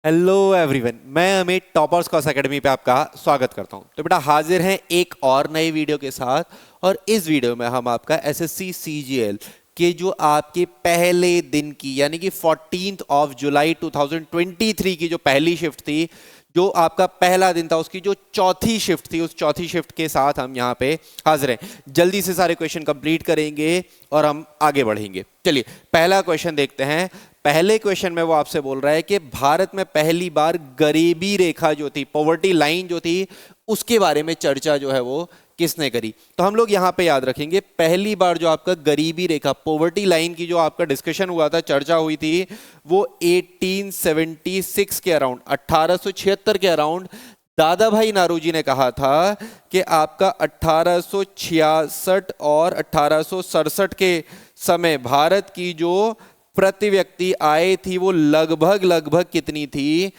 Hello everyone, मैं Amit toppers cos academy पे आपका स्वागत करता हूं। तो बेटा हाजिर हैं एक और नई वीडियो के साथ। और इस वीडियो में हम आपका एसएससी सीजीएल के जो आपके पहले दिन की यानी कि 14 ऑफ जुलाई 2023 की जो पहली शिफ्ट थी, जो आपका पहला दिन था, उसकी जो चौथी शिफ्ट थी, उस चौथी शिफ्ट के साथ हम यहाँ पे हाजिर हैं। जल्दी से सारे क्वेश्चन कंप्लीट करेंगे और हम आगे बढ़ेंगे। चलिए पहला क्वेश्चन देखते हैं। पहले क्वेश्चन में वो आपसे बोल रहा है कि भारत में पहली बार गरीबी रेखा जो थी, पॉवर्टी लाइन जो थी, उसके बारे में चर्चा जो है वो किसने करी। तो हम लोग यहां पे याद रखेंगे, पहली बार जो आपका गरीबी रेखा पॉवर्टी लाइन की जो आपका डिस्कशन हुआ था, चर्चा हुई थी, वो 1876 के अराउंड, 1876 के अराउंड दादा भाई नारोजी ने कहा था कि आपका 1866 और 1867 के समय भारत की जो प्रति व्यक्ति आय थी वो लगभग कितनी थी?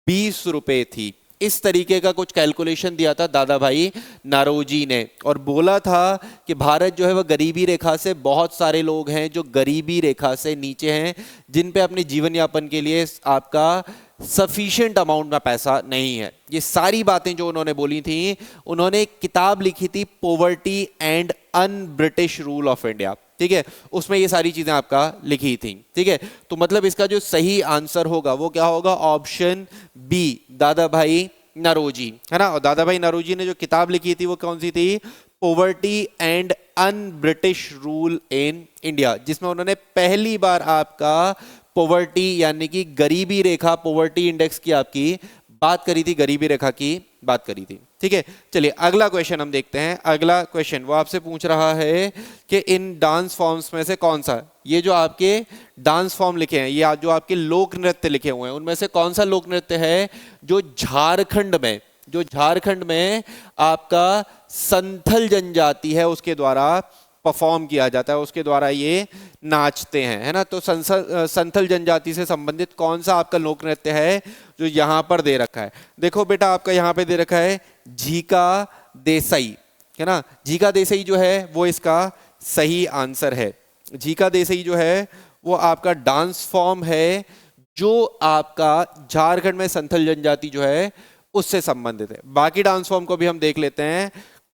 20 रुपए थी। इस तरीके का कुछ कैलकुलेशन दिया था दादा भाई नारोजी ने, और बोला था कि भारत जो है वह गरीबी रेखा से, बहुत सारे लोग हैं जो गरीबी रेखा से नीचे हैं, जिन पे अपने जीवन यापन के लिए आपका सफिशिएंट अमाउंट में पैसा नहीं है। ये सारी बातें जो उन्होंने बोली थी, उन्होंने एक किताब लिखी थी, poverty and un British rule of India. ठीक है, उसमें ये सारी चीजें आपका लिखी थी। ठीक है, तो मतलब इसका जो सही आंसर होगा वो क्या होगा? ऑप्शन बी, दादा भाई नरोजी, है ना। और दादा भाई नरोजी ने जो किताब लिखी थी वो कौन सी थी? Poverty and un British rule in India, जिसमें उन्होंने पहली बार आपका पॉवर्टी यानी कि गरीबी रेखा, पॉवर्टी इंडेक्स की आपकी बात करी थी, गरीबी रेखा की बात करी थी। ठीक है, चलिए अगला क्वेश्चन हम देखते हैं। अगला क्वेश्चन वो आपसे पूछ रहा है कि इन डांस फॉर्म्स में से कौन सा, ये जो आपके डांस फॉर्म लिखे हैं, ये जो आपके लोक नृत्य लिखे हुए हैं, उनमें से कौन सा लोक नृत्य है जो झारखंड में आपका संथल जनजाति है उसके द्वारा परफॉर्म किया जाता है, उसके द्वारा ये नाचते हैं, है ना। तो संथल जनजाति से संबंधित कौन सा आपका लोक नृत्य है जो यहां पर दे रखा है? देखो बेटा, आपका यहां पे दे रखा है झीका देसाई, है ना। झीका देसाई जो है वो इसका सही आंसर है। झीका देसाई जो है वो आपका डांस फॉर्म है जो आपका झारखंड में संथल जनजाति जो है उससे संबंधित है। बाकी डांस फॉर्म को भी हम देख लेते हैं।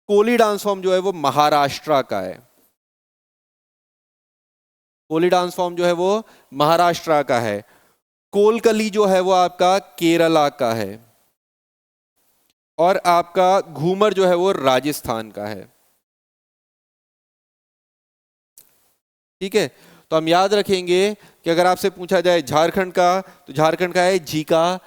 कोली डांस फॉर्म जो है वो महाराष्ट्र का है। कोली डांस फॉर्म जो है वो महाराष्ट्र का है। कोलकली जो है वो आपका केरला का है। और आपका घूमर जो है वो राजस्थान का है। ठीक है, तो हम याद रखेंगे कि अगर आपसे पूछा जाए झारखंड का, तो झारखंड का है झीका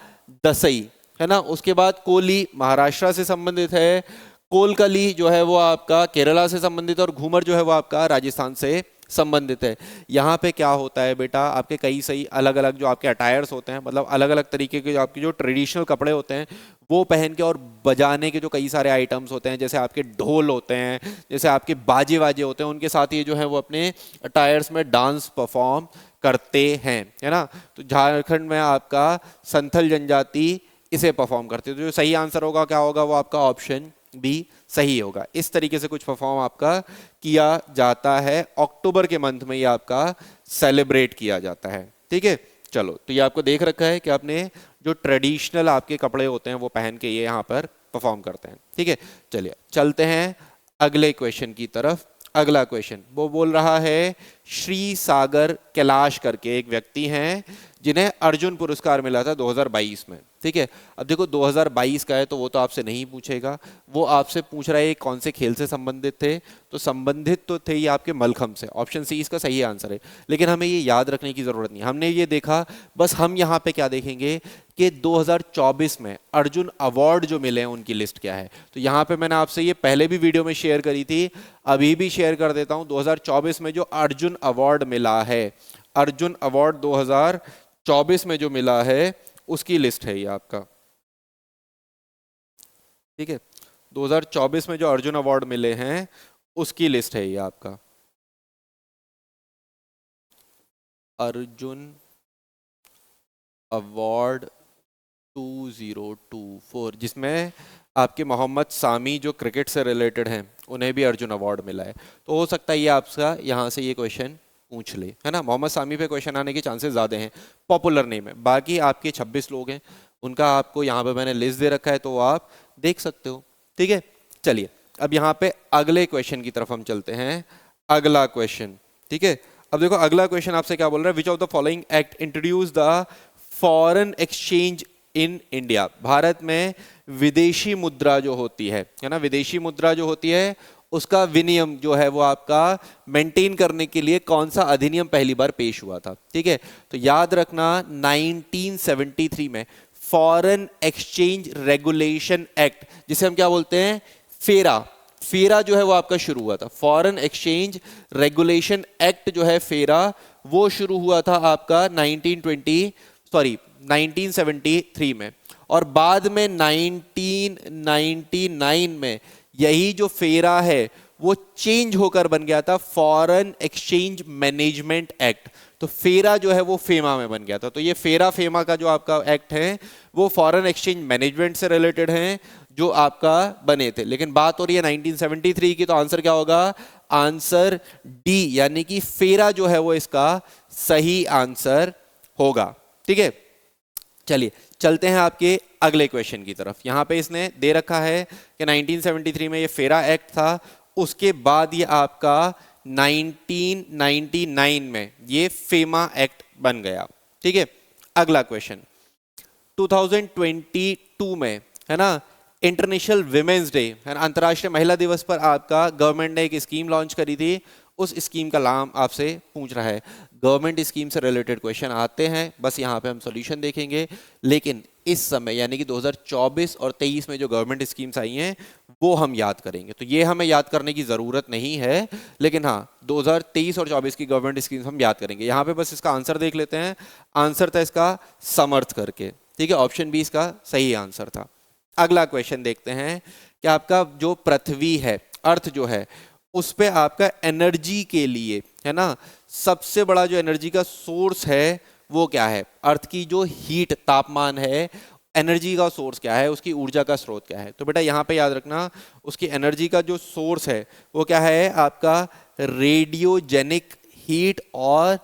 दसई, है ना। उसके बाद कोली महाराष्ट्र से संबंधित है, कोलकली जो है वो आपका केरला से संबंधित, और घूमर जो है वो आपका राजस्थान से संबंधित है। यहाँ पे क्या होता है बेटा, आपके कई सही अलग अलग जो आपके अटायर्स होते हैं, मतलब अलग अलग तरीके के जो आपके जो ट्रेडिशनल कपड़े होते हैं वो पहन के, और बजाने के जो कई सारे आइटम्स होते हैं, जैसे आपके ढोल होते हैं, जैसे आपके बाजे वाजे होते हैं, उनके साथ ये जो है वो अपने अटायर्स में डांस परफॉर्म करते हैं, है ना। तो झारखंड में आपका संथल जनजाति इसे परफॉर्म करते हैं। तो जो सही आंसर होगा क्या होगा? वो आपका ऑप्शन बी सही होगा। इस तरीके से कुछ परफॉर्म आपका किया जाता है, अक्टूबर के मंथ में ये आपका सेलिब्रेट किया जाता है। ठीक है, चलो तो ये आपको देख रखा है कि आपने जो ट्रेडिशनल आपके कपड़े होते हैं वो पहन के ये यहाँ पर परफॉर्म करते हैं। ठीक है, चलिए चलते हैं अगले क्वेश्चन की तरफ। अगला क्वेश्चन वो बोल रहा है, श्री सागर कैलाश करके एक व्यक्ति हैं जिन्हें अर्जुन पुरस्कार मिला था 2022 में। ठीक है, अब देखो 2022 का है तो वो तो आपसे नहीं पूछेगा, वो आपसे पूछ रहा है कौन से खेल से संबंधित थे। तो संबंधित तो थे ये आपके मलखंब से, ऑप्शन सी इसका सही आंसर है। लेकिन हमें ये याद रखने की जरूरत नहीं, हमने ये देखा, बस हम यहाँ पे क्या देखेंगे कि 2024 में अर्जुन अवार्ड जो मिले हैं उनकी लिस्ट क्या है। तो यहाँ पे मैंने आपसे ये पहले भी वीडियो में शेयर करी थी, अभी भी शेयर कर देता हूँ। 2024 में जो अर्जुन अवार्ड मिला है, अर्जुन अवार्ड 2024 में जो मिला है उसकी लिस्ट है ये आपका। ठीक है, 2024 में जो अर्जुन अवार्ड मिले हैं उसकी लिस्ट है ये आपका, अर्जुन अवार्ड 2024, जिसमें आपके मोहम्मद सामी जो क्रिकेट से रिलेटेड हैं उन्हें भी अर्जुन अवार्ड मिला है। तो हो सकता है ये आपका यहाँ से ये क्वेश्चन पूछ ले, है ना। मोहम्मद सामी पे क्वेश्चन आने के चांसेस ज़्यादा हैं, पॉपुलर नेम है। बाकी आपके 26 लोग हैं, उनका आपको यहाँ पे मैंने लिस्ट दे रखा है, तो आप देख सकते हो, ठीक है। चलिए अब यहाँ पे अगले क्वेश्चन की तरफ हम चलते हैं। अगला क्वेश्चन, ठीक है। अब देखो अगला क्वेश्चन आपसे क्या बोल रहा है, विच of the following act introduce the foreign exchange in India. Bharat में विदेशी मुद्रा जो होती है ना, विदेशी मुद्रा जो होती है उसका विनियम जो है वो आपका मेंटेन करने के लिए कौन सा अधिनियम पहली बार पेश हुआ था, ठीक है। तो याद रखना 1973 में फॉरेन एक्सचेंज रेगुलेशन एक्ट, जिसे हम क्या बोलते हैं, फेरा, फेरा जो है वो आपका शुरू हुआ था। फॉरेन एक्सचेंज रेगुलेशन एक्ट जो है फेरा, वो शुरू हुआ था आपका 1973 में। और बाद में 1999 में यही जो फेरा है वो चेंज होकर बन गया था फॉरेन एक्सचेंज मैनेजमेंट एक्ट। तो फेरा जो है वो फेमा में बन गया था। तो ये फेरा फेमा का जो आपका एक्ट है वो फॉरेन एक्सचेंज मैनेजमेंट से रिलेटेड है जो आपका बने थे। लेकिन बात हो रही है 1973 की, तो आंसर क्या होगा, आंसर डी, यानी कि फेरा जो है वो इसका सही आंसर होगा, ठीक है। चलिए चलते हैं आपके अगले क्वेश्चन की तरफ। यहां पे इसने दे रखा है कि 1973 में ये फेरा एक्ट था, उसके बाद ये आपका 1999 में ये फेमा एक्ट बन गया, ठीक है। अगला क्वेश्चन, 2022 में, है ना, इंटरनेशनल विमेंस डे, है ना, अंतर्राष्ट्रीय महिला दिवस पर आपका गवर्नमेंट ने एक स्कीम लॉन्च करी थी। उस स्कीम का नाम आपसे पूछ रहा है। गवर्नमेंट स्कीम से रिलेटेड क्वेश्चन आते हैं, बस यहाँ पे हम सॉल्यूशन देखेंगे। लेकिन इस समय यानी कि 2024 और 23 में जो गवर्नमेंट स्कीम्स आई हैं वो हम याद करेंगे, तो ये हमें याद करने की ज़रूरत नहीं है। लेकिन हाँ, 2023 और 24 की गवर्नमेंट स्कीम्स हम याद करेंगे। यहाँ पे बस इसका आंसर देख लेते हैं। आंसर था इसका समर्थ करके, ठीक है। ऑप्शन बी इसका सही आंसर था। अगला क्वेश्चन देखते हैं कि आपका जो पृथ्वी है, अर्थ जो है, उस पे आपका एनर्जी के लिए, है ना, सबसे बड़ा जो एनर्जी का सोर्स है वो क्या है। अर्थ की जो हीट, तापमान है, एनर्जी का सोर्स क्या है, उसकी ऊर्जा का स्रोत क्या है। तो बेटा यहाँ पे याद रखना, उसकी एनर्जी का जो सोर्स है वो क्या है आपका, रेडियोजेनिक हीट और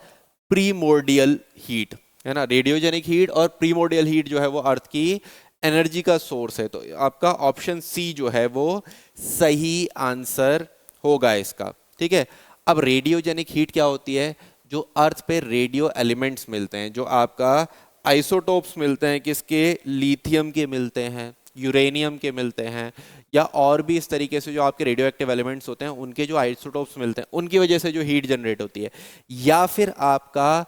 प्रीमोर्डियल हीट, है ना। रेडियोजेनिक हीट और प्रीमोर्डियल हीट जो है वो अर्थ की एनर्जी का सोर्स है। तो आपका ऑप्शन सी जो है वो सही आंसर होगा इसका, ठीक है। अब रेडियोजेनिक हीट क्या होती है, जो अर्थ पे रेडियो एलिमेंट्स मिलते हैं, जो आपका आइसोटोप्स मिलते हैं, किसके, लिथियम के मिलते हैं, यूरेनियम के मिलते हैं, या और भी इस तरीके से जो आपके रेडियो एक्टिव एलिमेंट्स होते हैं उनके जो आइसोटोप्स मिलते हैं, उनकी वजह से जो हीट जनरेट होती है। या फिर आपका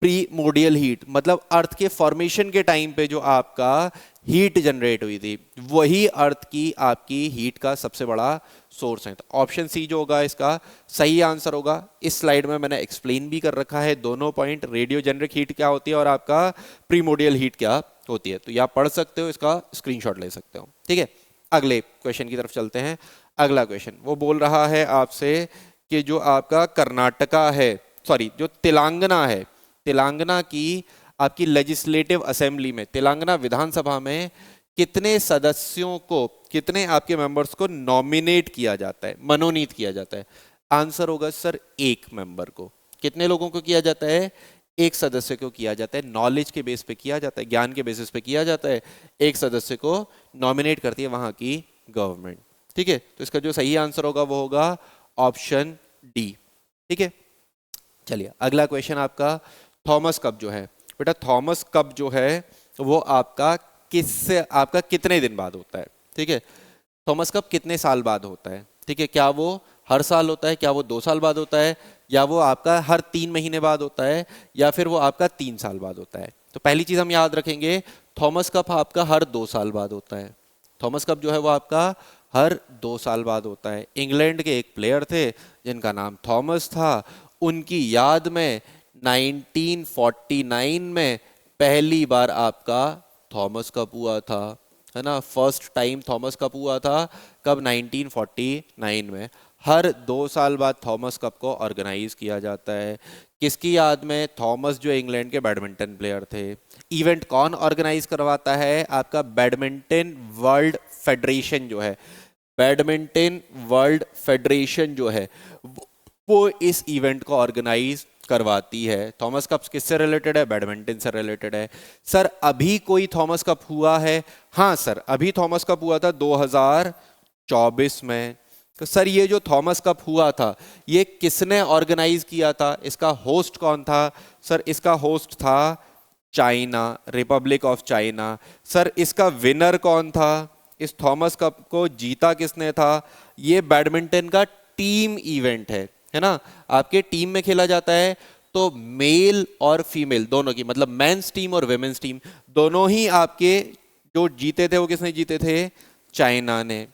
प्रीमोर्डियल हीट, मतलब अर्थ के फॉर्मेशन के टाइम पे जो आपका हीट जनरेट हुई थी, वही अर्थ की आपकी हीट का सबसे बड़ा सोर्स है। तो ऑप्शन सी जो होगा इसका सही आंसर होगा। इस स्लाइड में मैंने एक्सप्लेन भी कर रखा है दोनों पॉइंट, रेडियोजेनिक हीट क्या होती है और आपका प्रीमोर्डियल हीट क्या होती है। तो ये आप पढ़ सकते हो, इसका स्क्रीनशॉट ले सकते हो, ठीक है। अगले क्वेश्चन की तरफ चलते हैं। अगला क्वेश्चन वो बोल रहा है आपसे कि जो आपका कर्नाटका है, सॉरी जो तेलंगाना है, तेलंगाना की आपकी लेजिस्लेटिव असेंबली में, तेलंगाना विधानसभा में कितने सदस्यों को, कितने आपके मेंबर्स को नॉमिनेट किया जाता है, मनोनीत किया जाता है। आंसर होगा सर एक मेंबर को। कितने लोगों को किया जाता है, एक सदस्य को किया जाता है। नॉलेज के बेस पे किया जाता है, ज्ञान के बेसिस पे किया जाता है। एक सदस्य को नॉमिनेट करती है वहां की गवर्नमेंट, ठीक है। तो इसका जो सही आंसर होगा वो होगा ऑप्शन डी, ठीक है। चलिए अगला क्वेश्चन आपका, थॉमस कप जो है, बेटा थॉमस कप जो है वो आपका किससे, आपका कितने दिन बाद होता है, ठीक है। थॉमस कप कितने साल बाद होता है, ठीक है। क्या वो हर साल होता है, क्या वो 2 साल बाद होता है, या वो आपका हर 3 महीने बाद होता है, या फिर वो आपका 3 साल बाद होता है। तो पहली चीज हम याद रखेंगे, थॉमस कप आपका हर 2 साल बाद होता है। थॉमस कप जो है वो आपका हर 2 साल बाद होता है। इंग्लैंड के एक प्लेयर थे जिनका नाम थॉमस था, उनकी याद में 1949 में पहली बार आपका थॉमस कप हुआ था, है ना। फर्स्ट टाइम थॉमस कप हुआ था कब, 1949 में। हर 2 साल बाद थॉमस कप को ऑर्गेनाइज किया जाता है। किसकी याद में, थॉमस जो इंग्लैंड के बैडमिंटन प्लेयर थे। इवेंट कौन ऑर्गेनाइज करवाता है, आपका बैडमिंटन वर्ल्ड फेडरेशन जो है, बैडमिंटन वर्ल्ड फेडरेशन जो है वो इस इवेंट को ऑर्गेनाइज करवाती है। थॉमस कप किससे रिलेटेड है? बैडमिंटन से रिलेटेड है। सर अभी कोई थॉमस कप हुआ है? हाँ सर, अभी थॉमस कप हुआ था 2024 में। तो सर ये जो थॉमस कप हुआ था ये किसने ऑर्गेनाइज किया था? इसका होस्ट कौन था? सर इसका होस्ट था China, Republic of China. Sir इसका विनर कौन था? इस थॉमस कप को जीता किसने था? ये बैडमिंटन का टीम इवेंट है ना, आपके टीम में खेला जाता है। तो मेल और फीमेल दोनों की, मतलब मेंस टीम और वुमेन्स टीम दोनों ही आपके जो जीते थे वो किसने जीते थे? चाइना ने।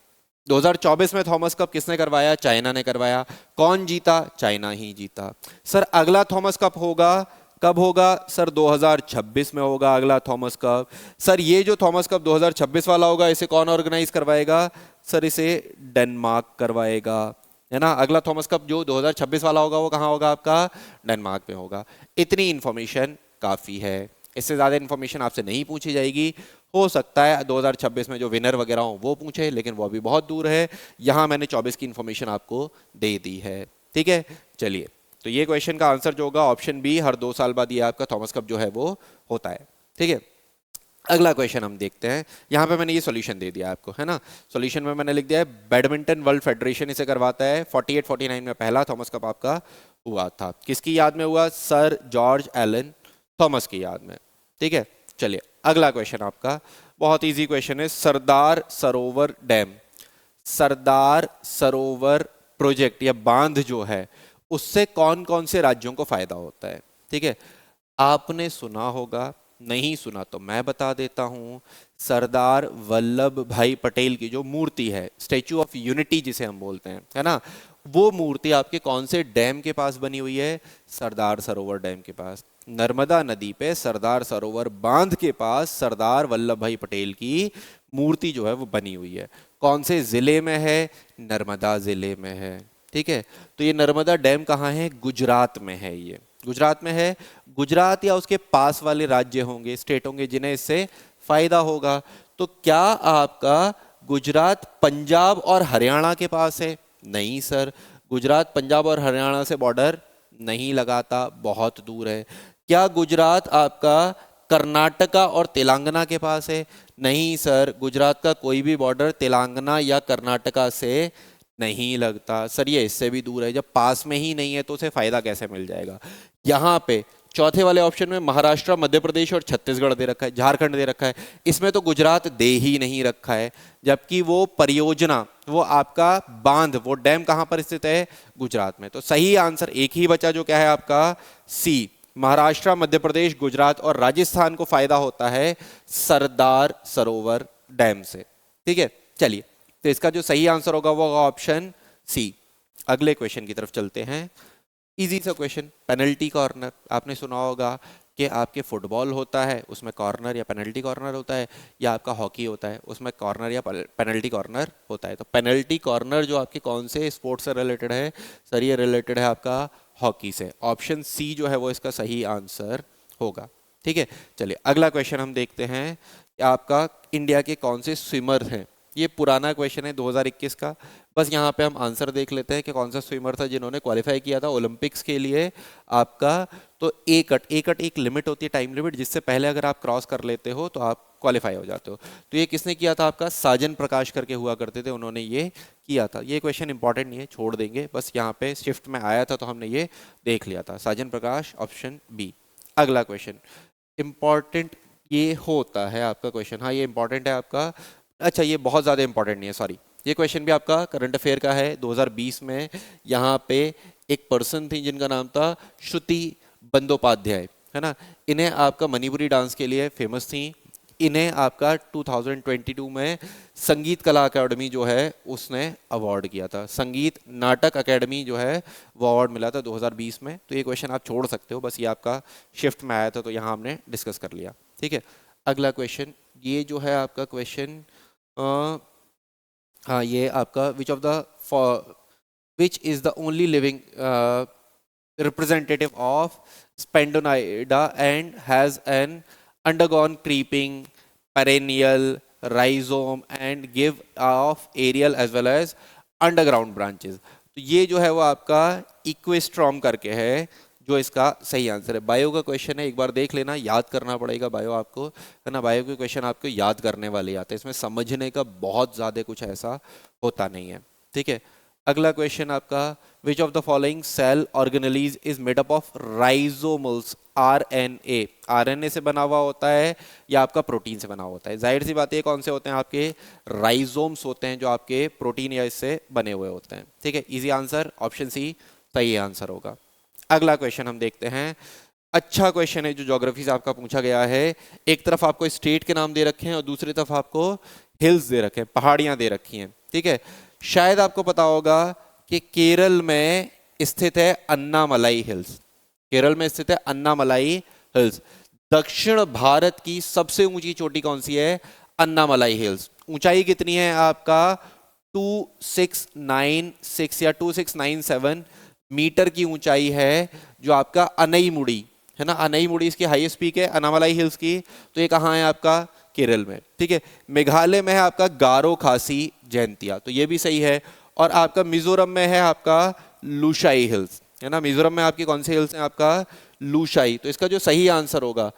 2024 में थॉमस कप किसने करवाया? चाइना ने करवाया। कौन जीता? चाइना ही जीता। सर अगला थॉमस कप होगा कब होगा? सर 2026 में होगा अगला थॉमस कप। सर ये जो थॉमस कप 2026 वाला होगा इसे कौन ऑर्गेनाइज करवाएगा? सर इसे डेनमार्क करवाएगा, है ना। अगला थॉमस कप जो 2026 वाला होगा वो कहाँ होगा? आपका डेनमार्क में होगा। इतनी इंफॉर्मेशन काफ़ी है, इससे ज़्यादा इंफॉर्मेशन आपसे नहीं पूछी जाएगी। हो सकता है 2026 में जो विनर वगैरह हो वो पूछे, लेकिन वो अभी बहुत दूर है। यहाँ मैंने 24 की इंफॉर्मेशन आपको दे दी है, ठीक है। चलिए, तो ये क्वेश्चन का आंसर जो होगा ऑप्शन बी, हर 2 साल बाद ये आपका थॉमस कप जो है वो होता है, ठीक है। अगला क्वेश्चन हम देखते हैं। यहाँ पे मैंने ये सॉल्यूशन दे दिया आपको, है ना। सॉल्यूशन में मैंने लिख दिया है बैडमिंटन वर्ल्ड फेडरेशन इसे करवाता है। 48-49 में पहला थॉमस कप आपका हुआ था। किसकी याद में हुआ? सर जॉर्ज एलन थॉमस की याद में, ठीक है। चलिए अगला क्वेश्चन आपका बहुत इजी क्वेश्चन है। सरदार सरोवर डैम, सरदार सरोवर प्रोजेक्ट या बांध जो है उससे कौन कौन से राज्यों को फायदा होता है? ठीक है, आपने सुना होगा, नहीं सुना तो मैं बता देता हूं। सरदार वल्लभ भाई पटेल की जो मूर्ति है, स्टैचू ऑफ यूनिटी जिसे हम बोलते हैं, है ना, वो मूर्ति आपके कौन से डैम के पास बनी हुई है? सरदार सरोवर डैम के पास। नर्मदा नदी पे सरदार सरोवर बांध के पास सरदार वल्लभ भाई पटेल की मूर्ति जो है वो बनी हुई है। कौन से जिले में है? नर्मदा जिले में है, ठीक है। तो ये नर्मदा डैम कहाँ है? गुजरात में है। ये गुजरात में है। गुजरात या उसके पास वाले राज्य होंगे, स्टेट होंगे जिन्हें इससे फायदा होगा। तो क्या आपका गुजरात पंजाब और हरियाणा के पास है? नहीं सर, गुजरात पंजाब और हरियाणा से बॉर्डर नहीं लगाता, बहुत दूर है। क्या गुजरात आपका कर्नाटका और तेलंगाना के पास है? नहीं सर, गुजरात का कोई भी बॉर्डर तेलंगाना या कर्नाटका से नहीं लगता। सर ये इससे भी दूर है। जब पास में ही नहीं है तो उसे फायदा कैसे मिल जाएगा? यहाँ पे चौथे वाले ऑप्शन में महाराष्ट्र, मध्य प्रदेश और छत्तीसगढ़ दे रखा है, झारखंड दे रखा है। इसमें तो गुजरात दे ही नहीं रखा है, जबकि वो परियोजना, वो आपका बांध, वो डैम कहाँ पर स्थित है? गुजरात में। तो सही आंसर एक ही बचा जो क्या है आपका? सी। महाराष्ट्र, मध्य प्रदेश, गुजरात और राजस्थान को फायदा होता है सरदार सरोवर डैम से, ठीक है। चलिए, तो इसका जो सही आंसर होगा वो होगा ऑप्शन सी। अगले क्वेश्चन की तरफ चलते हैं। इजी सा क्वेश्चन, पेनल्टी कॉर्नर। आपने सुना होगा कि आपके फुटबॉल होता है उसमें कॉर्नर या पेनल्टी कॉर्नर होता है, या आपका हॉकी होता है उसमें कॉर्नर या पेनल्टी कॉर्नर होता है। तो पेनल्टी कॉर्नर जो आपके कौन से स्पोर्ट्स से रिलेटेड है? सर ये रिलेटेड है आपका हॉकी से। ऑप्शन सी जो है वो इसका सही आंसर होगा, ठीक है। चलिए अगला क्वेश्चन हम देखते हैं। आपका इंडिया के कौन से स्विमर हैं? ये पुराना क्वेश्चन है 2021 का। बस यहाँ पे हम आंसर देख लेते हैं कि कौन सा स्विमर था जिन्होंने क्वालिफाई किया था ओलंपिक्स के लिए आपका। तो एक लिमिट होती है, टाइम लिमिट, जिससे पहले अगर आप क्रॉस कर लेते हो तो आप क्वालिफाई हो जाते हो। तो ये किसने किया था? आपका साजन प्रकाश करके हुआ करते थे, उन्होंने ये किया था। ये क्वेश्चन इंपॉर्टेंट नहीं है, छोड़ देंगे, बस यहाँ पे शिफ्ट में आया था तो हमने ये देख लिया था। साजन प्रकाश, ऑप्शन बी। अगला क्वेश्चन इंपॉर्टेंट ये होता है आपका क्वेश्चन, हाँ ये इंपॉर्टेंट है आपका। अच्छा ये बहुत ज़्यादा इंपॉर्टेंट नहीं है, सॉरी। ये क्वेश्चन भी आपका करंट अफेयर का है 2020 में। यहाँ पे एक पर्सन थी जिनका नाम था श्रुति बंदोपाध्याय, है ना। इन्हें आपका मणिपुरी डांस के लिए फेमस थी। इन्हें आपका 2022 में संगीत कला अकेडमी जो है उसने अवार्ड किया था। संगीत नाटक अकेडमी जो है वो अवार्ड मिला था 2020 में। तो ये क्वेश्चन आप छोड़ सकते हो, बस ये आपका शिफ्ट में आया था तो यहाँ हमने डिस्कस कर लिया, ठीक है। अगला क्वेश्चन ये जो है आपका क्वेश्चन, हाँ ये आपका which is the only living representative of Spondylida and has an undergone creeping perennial rhizome and give off aerial as well as underground branches। तो ये जो है वो आपका इक्वेस्ट्रॉम करके है, जो इसका सही आंसर है। बायो का क्वेश्चन है, एक बार देख लेना, याद करना पड़ेगा बायो आपको, है ना। बायो के क्वेश्चन आपको याद करने वाले आते हैं, इसमें समझने का बहुत ज़्यादा कुछ ऐसा होता नहीं है, ठीक है। अगला क्वेश्चन आपका, which of the following cell organelles is made up of ribosomes RNA. RNA से बना हुआ होता है या आपका प्रोटीन से बना हुआ होता है? जाहिर सी बात है, कौन से होते हैं आपके राइजोम्स होते हैं जो आपके प्रोटीन या इससे बने हुए होते हैं, ठीक है। इजी आंसर ऑप्शन सी सही आंसर होगा। अगला क्वेश्चन हम देखते हैं, अच्छा क्वेश्चन है जो ज्योग्राफी से आपका पूछा गया है। एक तरफ आपको स्टेट के नाम दे रखे हैं और दूसरी तरफ आपको हिल्स दे रखे हैं, पहाड़ियां दे रखी हैं, ठीक है। शायद आपको पता होगा कि केरल में स्थित है अन्नामलाई हिल्स। केरल में स्थित है अन्नामलाई हिल्स। दक्षिण भारत की सबसे ऊंची चोटी कौन सी है? अन्नामलाई हिल्स। ऊंचाई कितनी है आपका? 2696 या 2697 मीटर की ऊंचाई है जो आपका अनई मुड़ी है ना। अनई मुड़ी इसकी हाईएस्ट पीक है अन्नामलाई हिल्स की। तो ये कहाँ है आपका? केरल में, ठीक है। मेघालय में है आपका गारो खासी जयंतिया, तो ये भी सही है। और आपका मिजोरम में है आपका लुशाई हिल्स, है ना। मिजोरम में आपकी कौन सी हिल्स है? आपका लुशाई। तो इसका जो सही आंसर होगा,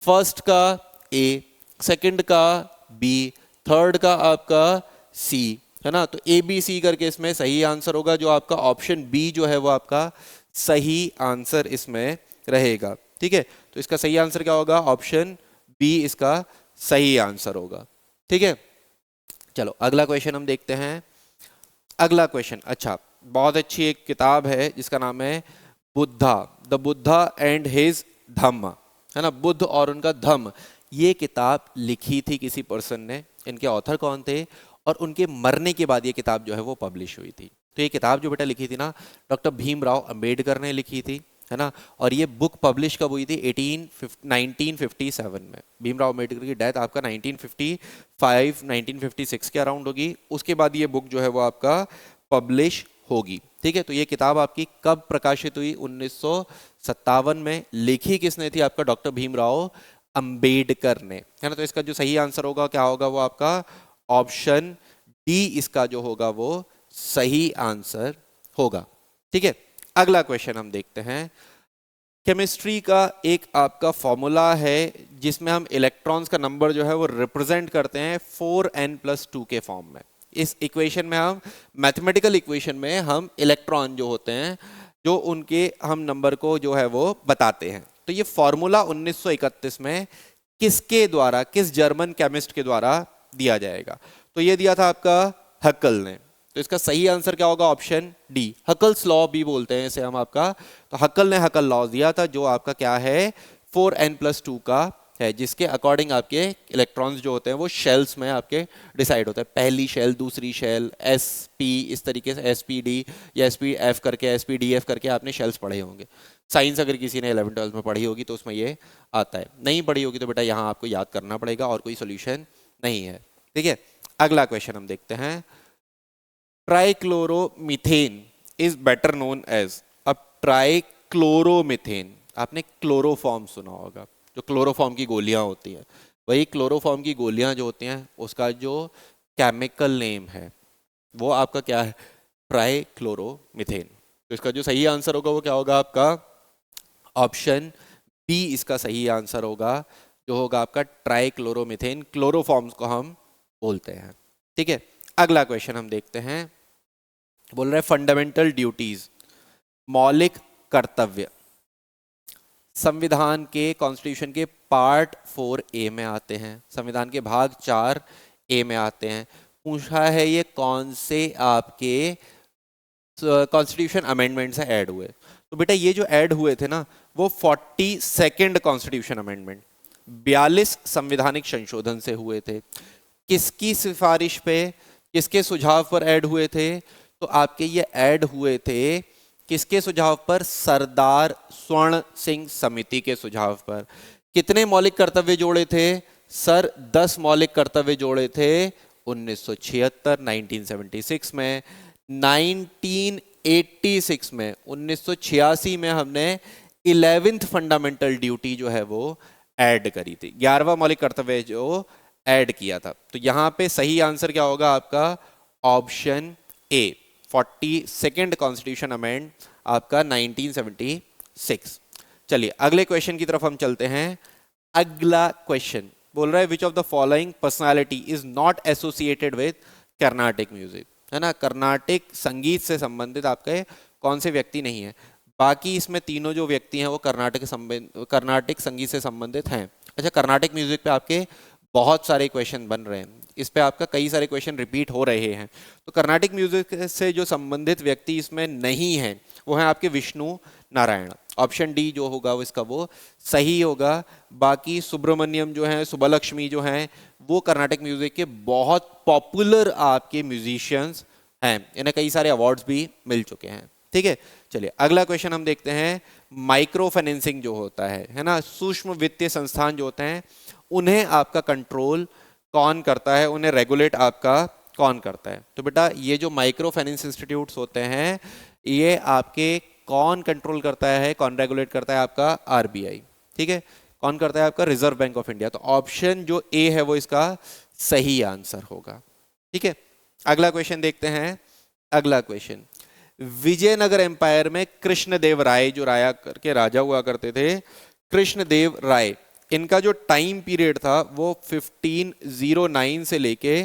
फर्स्ट का ए, सेकंड का बी, थर्ड का आपका सी, है ना। तो ए बी सी करके इसमें सही आंसर होगा, जो आपका ऑप्शन बी जो है वो आपका सही आंसर इसमें रहेगा, ठीक है। तो इसका सही आंसर क्या होगा? ऑप्शन बी इसका सही आंसर होगा, ठीक है। चलो अगला क्वेश्चन हम देखते हैं। अगला क्वेश्चन, अच्छा, बहुत अच्छी एक किताब है जिसका नाम है Buddha, the Buddha and his Dhamma, है ना। बुद्ध और उनका धम्म, ये किताब लिखी थी किसी पर्सन ने। इनके ऑथर कौन थे? और उनके मरने के बाद ये किताब जो है वो पब्लिश हुई थी। तो ये किताब जो बेटा लिखी थी ना, डॉक्टर भीमराव अंबेडकर ने लिखी थी, है ना। और ये बुक पब्लिश कब हुई थी? 1957 में। भीमराव अंबेडकर की डेथ आपका 1955 1956 के अराउंड होगी। उसके बाद ये बुक जो है वो आपका पब्लिश होगी, ठीक है। तो ये किताब आपकी कब प्रकाशित हुई? 1957 में। लिखी किसने थी? आपका डॉक्टर भीमराव अंबेडकर ने, है ना। तो इसका जो सही आंसर होगा क्या होगा? वो आपका ऑप्शन डी इसका जो होगा वो सही आंसर होगा, ठीक है। अगला क्वेश्चन हम देखते हैं। केमिस्ट्री का एक आपका फॉर्मूला है जिसमें हम इलेक्ट्रॉन्स का नंबर जो है वो रिप्रेजेंट करते हैं 4n+2 के फॉर्म में। इस इक्वेशन में हम, मैथमेटिकल इक्वेशन में हम इलेक्ट्रॉन जो होते हैं, जो उनके हम नंबर को जो है वो बताते हैं। तो ये फॉर्मूला 1931 में किसके द्वारा, किस जर्मन केमिस्ट के द्वारा दिया जाएगा? तो ये दिया था आपका हक्कल ने। तो इसका सही आंसर क्या होगा? ऑप्शन डी, हक्कल्स लॉ भी बोलते हैं इसे हम आपका। तो हक्कल ने हक्कल लॉ दिया था जो आपका क्या है? 4n+2 का है, जिसके अकॉर्डिंग आपके इलेक्ट्रॉन्स जो होते हैं वो शेल्स में आपके डिसाइड होते हैं। पहली शेल, दूसरी शेल, sp, इस तरीके से sp_d या sp_f करके, sp_df करके आपने शेल्स पढ़े होंगे। साइंस अगर किसी ने 11th-12th में पढ़ी होगी तो उसमें ये आता है। नहीं पढ़ी होगी तो बेटा यहाँ आपको याद करना पड़ेगा और कोई सोल्यूशन नहीं है, ठीक है। अगला क्वेश्चन हम देखते हैं। ट्राइक्लोरोमीथेन इज बेटर नोन एज। अब ट्राइक्लोरोमीथेन, आपने क्लोरोफॉर्म सुना होगा, जो क्लोरोफॉर्म की गोलियां होती हैं, वही क्लोरोफॉर्म की गोलियां जो होती हैं उसका जो केमिकल नेम है वो आपका क्या है? ट्राइक्लोरोमीथेन। तो इसका जो सही आंसर होगा वो क्या होगा? आपका ऑप्शन बी इसका सही आंसर होगा, जो होगा आपका ट्राइक्लोरोमीथेन। क्लोरोफॉर्म्स को हम बोलते हैं, ठीक है। अगला क्वेश्चन हम देखते हैं। बोल रहे हैं फंडामेंटल ड्यूटीज, मौलिक कर्तव्य, संविधान के, कॉन्स्टिट्यूशन के पार्ट 4A में आते हैं, संविधान के भाग 4A में आते हैं। पूछा है ये कौन से आपके कॉन्स्टिट्यूशन अमेंडमेंट से ऐड हुए? तो बेटा ये जो ऐड हुए थे ना वो 42nd कॉन्स्टिट्यूशन अमेंडमेंट, 42 संवैधानिक संशोधन से हुए थे। किसकी सिफारिश पे, किसके सुझाव पर ऐड हुए थे? तो आपके ये ऐड हुए थे किसके सुझाव पर? सरदार स्वर्ण सिंह समिति के सुझाव पर। कितने मौलिक कर्तव्य जोड़े थे? सर 10 मौलिक कर्तव्य जोड़े थे 1976 1976 में। 1986 में, 1986 में हमने 11th फंडामेंटल ड्यूटी जो है वो ऐड करी थी, 11वां मौलिक कर्तव्य जो ऐड किया था। तो यहां पे सही आंसर क्या होगा आपका? Option A, 42nd constitution amend आपका 1976, चलिए अगले क्वेश्चन की तरफ हम चलते हैं। अगला क्वेश्चन बोल रहा है विच of the following personality is not associated with Carnatic music, है ना। कर्नाटिक संगीत से संबंधित आपके कौन से व्यक्ति नहीं है। बाकी इसमें तीनों जो व्यक्ति हैं वो कर्नाटिक संगीत से संबंधित हैं। अच्छा, कर्नाटिक म्यूजिक पे आपके बहुत सारे क्वेश्चन बन रहे हैं, इस पे आपका कई सारे क्वेश्चन रिपीट हो रहे हैं। तो कर्नाटिक म्यूजिक से जो संबंधित व्यक्ति इसमें नहीं है वो है आपके विष्णु नारायण। ऑप्शन डी जो होगा वो इसका वो सही होगा। बाकी सुब्रमण्यम जो है, सुब्बलक्ष्मी जो हैं, वो कर्नाटक म्यूजिक के बहुत पॉपुलर आपके म्यूजिशियंस हैं, इन्हें कई सारे अवार्ड्स भी मिल चुके हैं। ठीक है, चलिए अगला क्वेश्चन हम देखते हैं। माइक्रो फाइनेंसिंग जो होता है ना, सूक्ष्म वित्तीय संस्थान जो होते हैं उन्हें आपका कंट्रोल कौन करता है, उन्हें रेगुलेट आपका कौन करता है। तो बेटा ये जो माइक्रो फाइनेंस इंस्टीट्यूट्स होते हैं ये आपके कौन कंट्रोल करता है, कौन रेगुलेट करता है, आपका आरबीआई। ठीक है, कौन करता है, आपका रिजर्व बैंक ऑफ इंडिया। तो ऑप्शन जो ए है वो इसका सही आंसर होगा। ठीक है, अगला क्वेश्चन देखते हैं। अगला क्वेश्चन, विजयनगर एम्पायर में कृष्णदेव राय जो राया करके राजा हुआ करते थे, कृष्णदेव राय, इनका जो टाइम पीरियड था वो 1509 से लेके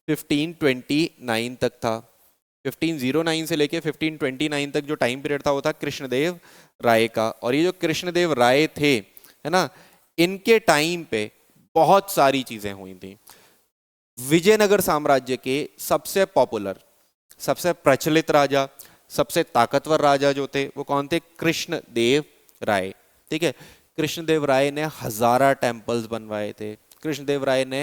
1529 तक था। 1509 से लेके 1529 तक जो टाइम पीरियड था वो था कृष्णदेव राय का। और ये जो कृष्णदेव राय थे, है ना, इनके टाइम पे बहुत सारी चीजें हुई थी। विजयनगर साम्राज्य के सबसे पॉपुलर, सबसे प्रचलित राजा, सबसे ताकतवर राजा जो थे वो कौन थे, कृष्णदेव राय। ठीक है, कृष्णदेव राय ने हजारा टेम्पल्स बनवाए थे, कृष्णदेव राय ने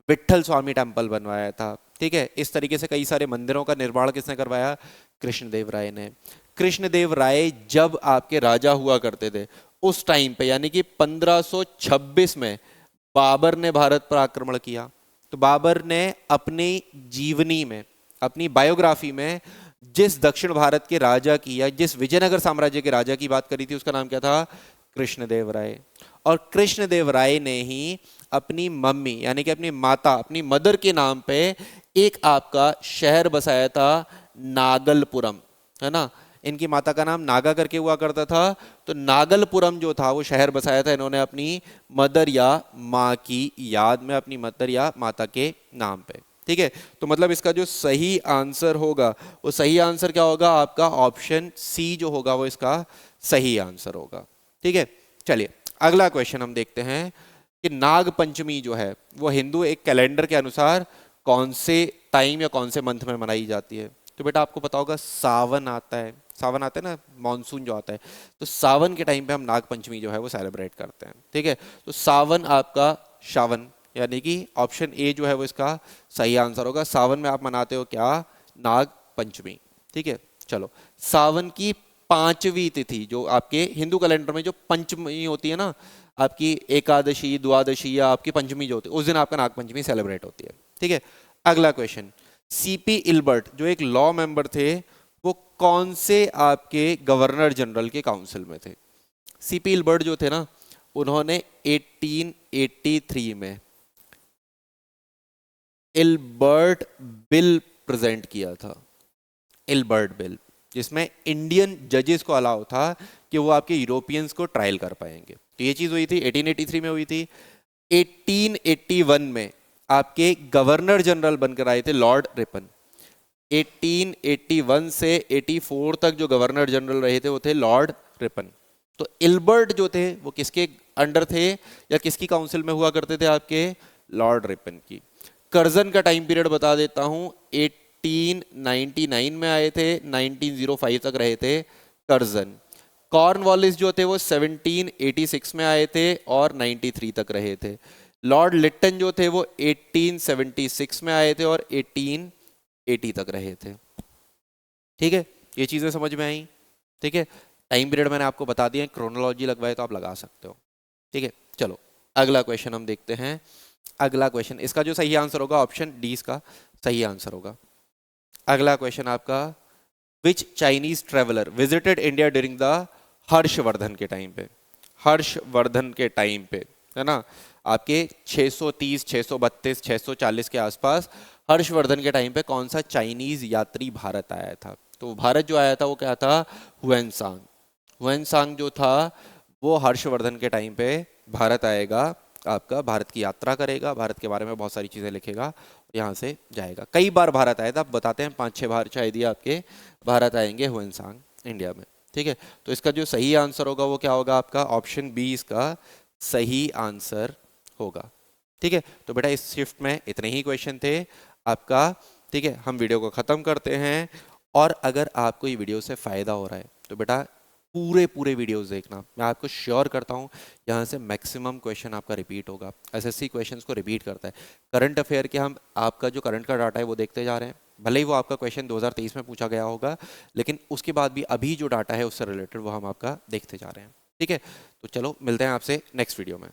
विट्ठल स्वामी टेम्पल बनवाया था। ठीक है, इस तरीके से कई सारे मंदिरों का निर्माण किसने करवाया, कृष्णदेव राय ने। कृष्णदेव राय जब आपके राजा हुआ करते थे उस टाइम पे, यानी कि 1526 में बाबर ने भारत पर आक्रमण किया। तो बाबर ने अपनी जीवनी में, अपनी बायोग्राफी में जिस दक्षिण भारत के राजा की या जिस विजयनगर साम्राज्य के राजा की बात करी थी उसका नाम क्या था, कृष्णदेव राय। और कृष्णदेव राय ने ही अपनी मम्मी यानी कि अपनी माता, अपनी मदर के नाम पे एक आपका शहर बसाया था, नागलपुरम, है ना। इनकी माता का नाम नागा करके हुआ करता था, तो नागलपुरम जो था वो शहर बसाया था इन्होंने अपनी मदर या माँ की याद में, अपनी मदर या माता के नाम पे। ठीक है, तो मतलब इसका जो सही आंसर होगा वो सही आंसर क्या होगा, आपका ऑप्शन सी जो होगा वो इसका सही आंसर होगा। ठीक है, चलिए अगला क्वेश्चन हम देखते हैं कि नाग पंचमी जो है वो हिंदू एक कैलेंडर के अनुसार कौन से टाइम या कौन से मंथ में मनाई जाती है। तो बेटा आपको पता होगा सावन आता है, सावन आता है ना, मानसून जो आता है, तो सावन के टाइम पे हम नाग पंचमी जो है वो सेलिब्रेट करते हैं। ठीक है, तो सावन आपका श्रावण, यानी कि ऑप्शन ए जो है वो इसका सही आंसर होगा। सावन में आप मनाते हो क्या, नाग पंचमी। ठीक है, चलो सावन की 5वीं तिथि जो आपके हिंदू कैलेंडर में जो पंचमी होती है ना, आपकी एकादशी, द्वादशी या आपकी पंचमी जो होती है, उस दिन आपका नाग पंचमी सेलिब्रेट होती है। ठीक है, अगला क्वेश्चन, सीपी इल्बर्ट जो एक लॉ मेंबर थे वो कौन से आपके गवर्नर जनरल के काउंसिल में थे। सीपी इल्बर्ट जो थे ना, उन्होंने 1883 में इल्बर्ट बिल प्रेजेंट किया था, इल्बर्ट बिल, जिसमें इंडियन जजेस को अलाउ था कि वो आपके यूरोपियंस को ट्रायल कर पाएंगे। तो ये चीज हुई थी 1883 में हुई थी। 1881 में आपके गवर्नर जनरल बनकर आए थे लॉर्ड रिपन। 1881 से 84 तक जो गवर्नर जनरल रहे थे वो थे लॉर्ड रिपन। तो इल्बर्ट जो थे वो किसके अंडर थे या किसकी काउंसिल में हुआ करते थे, आपके लॉर्ड रिपन की। कर्जन का टाइम पीरियड बता देता हूं, 1899 में आए थे, 1905 तक रहे थे कर्जन। कॉर्नवालिस जो थे वो 1786 में आए थे और 93 तक रहे थे। लॉर्ड लिट्टन जो थे वो 1876 में आए थे और 1880 तक रहे थे। ठीक है, ये चीजें समझ में आई। ठीक है, टाइम पीरियड मैंने आपको बता दिया, क्रोनोलॉजी लगवाए तो आप लगा सकते हो। ठीक है, चलो अगला क्वेश्चन हम देखते हैं। अगला क्वेश्चन, इसका जो सही आंसर होगा ऑप्शन डी इसका सही आंसर होगा। अगला क्वेश्चन आपका, which Chinese traveller visited India during the Harshavardhan के टाइम पे, हर्षवर्धन के टाइम पे, है ना, आपके 630, 632, 640 के आसपास हर्षवर्धन के टाइम पे कौन सा चाइनीज यात्री भारत आया था। तो भारत जो आया था वो क्या था, हुएनसांग। हुएनसांग जो था वो हर्षवर्धन के टाइम पे भारत आएगा, आपका भारत की यात्रा करेगा, भारत के बारे में बहुत सारी चीज़ें लिखेगा, यहाँ से जाएगा। कई बार भारत आया था, अब बताते हैं 5-6 बार शायद ही आपके भारत आएंगे ह्वेनसांग इंडिया में। ठीक है, तो इसका जो सही आंसर होगा वो क्या होगा आपका, ऑप्शन बी इसका सही आंसर होगा। ठीक है, तो बेटा इस शिफ्ट में इतने ही क्वेश्चन थे आपका। ठीक है, हम वीडियो को ख़त्म करते हैं। और अगर आपको ये वीडियो से फ़ायदा हो रहा है तो बेटा पूरे पूरे वीडियोस देखना, मैं आपको श्योर करता हूँ यहाँ से मैक्सिमम क्वेश्चन आपका रिपीट होगा। एसएससी क्वेश्चंस को रिपीट करता है। करंट अफेयर के हम आपका जो करंट का डाटा है वो देखते जा रहे हैं, भले ही वो आपका क्वेश्चन 2023 में पूछा गया होगा, लेकिन उसके बाद भी अभी जो डाटा है उससे रिलेटेड वो हम आपका देखते जा रहे हैं। ठीक है, तो चलो मिलते हैं आपसे नेक्स्ट वीडियो में।